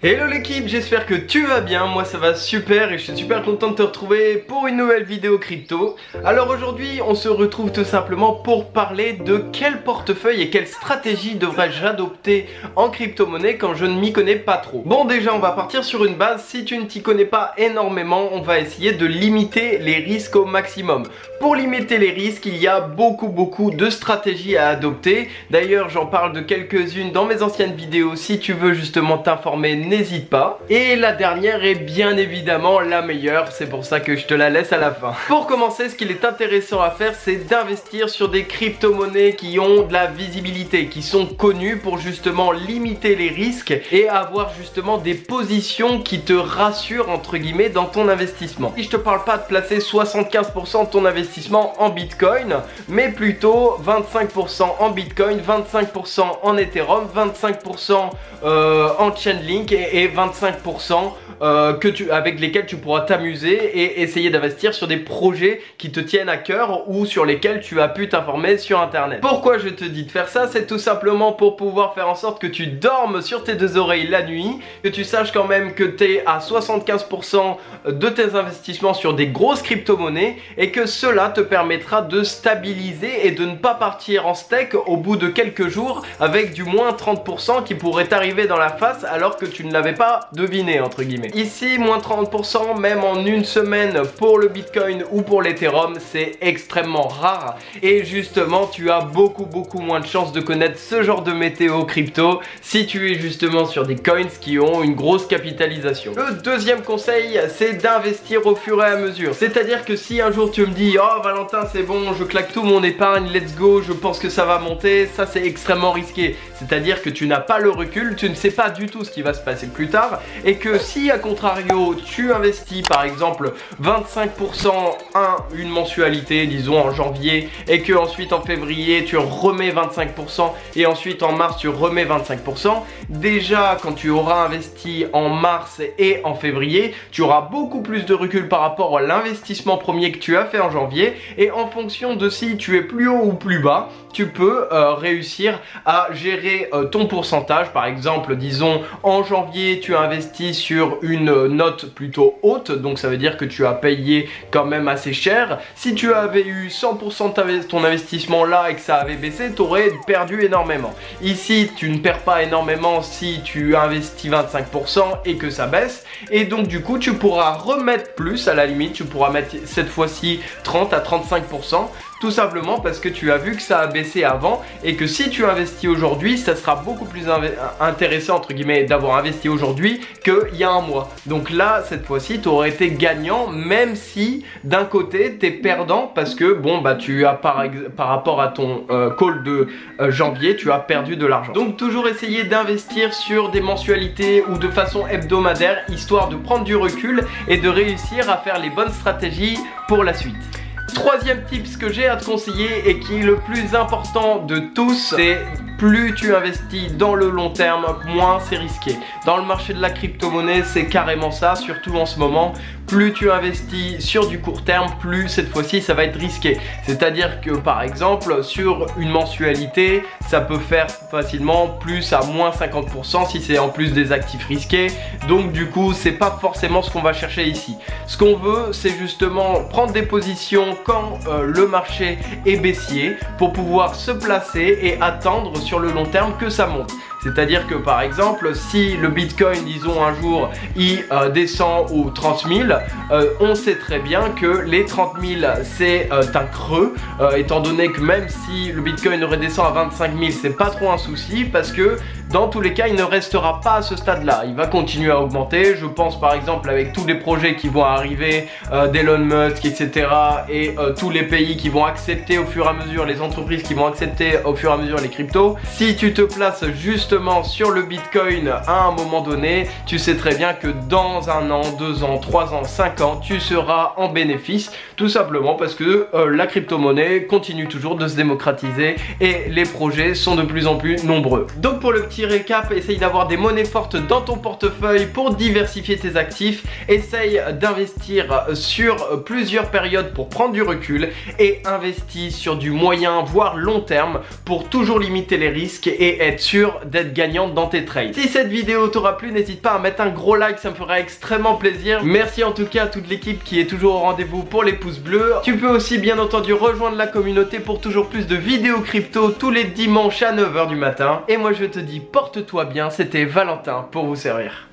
Hello l'équipe, j'espère que tu vas bien, moi ça va super et je suis super content de te retrouver pour une nouvelle vidéo crypto. Alors aujourd'hui on se retrouve tout simplement pour parler de quel portefeuille et quelle stratégie devrais-je adopter en crypto-monnaie quand je ne m'y connais pas trop. Bon, déjà on va partir sur une base, si tu ne t'y connais pas énormément, on va essayer de limiter les risques au maximum. Pour limiter les risques, il y a beaucoup de stratégies à adopter. D'ailleurs j'en parle de quelques-unes dans mes anciennes vidéos, si tu veux justement t'informer, n'hésite pas. Et la dernière est bien évidemment la meilleure, c'est pour ça que je te la laisse à la fin. Pour commencer, ce qu'il est intéressant à faire, c'est d'investir sur des crypto-monnaies qui ont de la visibilité, qui sont connues pour justement limiter les risques et avoir justement des positions qui te rassurent entre guillemets dans ton investissement. Si je te parle pas de placer 75% de ton investissement en Bitcoin, mais plutôt 25% en Bitcoin, 25% en Ethereum, 25% en Chainlink et 25% avec lesquels tu pourras t'amuser et essayer d'investir sur des projets qui te tiennent à cœur ou sur lesquels tu as pu t'informer sur internet. Pourquoi je te dis de faire ça? C'est tout simplement pour pouvoir faire en sorte que tu dormes sur tes deux oreilles la nuit, que tu saches quand même que tu es à 75% de tes investissements sur des grosses crypto-monnaies et que cela te permettra de stabiliser et de ne pas partir en steak au bout de quelques jours avec du moins 30% qui pourrait t'arriver dans la face alors que tu ne l'avais pas deviné entre guillemets. Ici, moins 30% même en une semaine pour le Bitcoin ou pour l'Ethereum, c'est extrêmement rare et justement tu as beaucoup moins de chances de connaître ce genre de météo crypto si tu es justement sur des coins qui ont une grosse capitalisation. Le deuxième conseil, c'est d'investir au fur et à mesure. C'est-à-dire que si un jour tu me dis oh Valentin c'est bon, je claque tout mon épargne, let's go, je pense que ça va monter, ça c'est extrêmement risqué. C'est-à-dire que tu n'as pas le recul, tu ne sais pas du tout ce qui va se passer plus tard et que si à contrario tu investis par exemple 25% une mensualité disons en janvier et que ensuite en février tu remets 25% et ensuite en mars tu remets 25%, déjà quand tu auras investi en mars et en février tu auras beaucoup plus de recul par rapport à l'investissement premier que tu as fait en janvier et en fonction de si tu es plus haut ou plus bas tu peux réussir à gérer ton pourcentage. Par exemple disons en janvier tu as investi sur une note plutôt haute, donc ça veut dire que tu as payé quand même assez cher. Si tu avais eu 100% de ton investissement là et que ça avait baissé, tu aurais perdu énormément. Ici tu ne perds pas énormément si tu investis 25% et que ça baisse, et donc du coup tu pourras remettre plus, à la limite tu pourras mettre cette fois-ci 30 à 35%. Tout simplement parce que tu as vu que ça a baissé avant et que si tu investis aujourd'hui, ça sera beaucoup plus intéressant entre guillemets d'avoir investi aujourd'hui qu'il y a un mois. Donc là, cette fois-ci, tu aurais été gagnant même si d'un côté, tu es perdant parce que bon, bah tu as par rapport à ton call de janvier, tu as perdu de l'argent. Donc toujours essayer d'investir sur des mensualités ou de façon hebdomadaire histoire de prendre du recul et de réussir à faire les bonnes stratégies pour la suite. Troisième tips que j'ai à te conseiller et qui est le plus important de tous, c'est plus tu investis dans le long terme, moins c'est risqué. Dans le marché de la crypto-monnaie, c'est carrément ça, surtout en ce moment. Plus tu investis sur du court terme, plus cette fois-ci ça va être risqué. C'est-à-dire que par exemple, sur une mensualité, ça peut faire facilement plus à moins 50% si c'est en plus des actifs risqués. Donc du coup, c'est pas forcément ce qu'on va chercher ici. Ce qu'on veut, c'est justement prendre des positions quand le marché est baissier pour pouvoir se placer et attendre sur le long terme que ça monte. C'est-à-dire que par exemple, si le Bitcoin, disons un jour, il descend aux 30 000, on sait très bien que les 30 000 c'est un creux, étant donné que même si le Bitcoin redescend à 25 000, c'est pas trop un souci parce que dans tous les cas, il ne restera pas à ce stade-là. Il va continuer à augmenter. Je pense par exemple avec tous les projets qui vont arriver, d'Elon Musk, etc. et tous les pays qui vont accepter au fur et à mesure, les entreprises qui vont accepter au fur et à mesure les cryptos. Si tu te places justement sur le Bitcoin à un moment donné, tu sais très bien que dans 1 an, 2 ans, 3 ans, 5 ans, tu seras en bénéfice. Tout simplement parce que la crypto-monnaie continue toujours de se démocratiser et les projets sont de plus en plus nombreux. Donc pour le petit récap, essaye d'avoir des monnaies fortes dans ton portefeuille pour diversifier tes actifs. Essaye d'investir sur plusieurs périodes pour prendre du recul et investis sur du moyen voire long terme pour toujours limiter les risques et être sûr d'être d'être gagnante dans tes trades. Si cette vidéo t'aura plu, n'hésite pas à mettre un gros like, ça me fera extrêmement plaisir. Merci en tout cas à toute l'équipe qui est toujours au rendez-vous pour les pouces bleus. Tu peux aussi bien entendu rejoindre la communauté pour toujours plus de vidéos crypto tous les dimanches à 9 h du matin. Et moi je te dis porte-toi bien, c'était Valentin pour vous servir.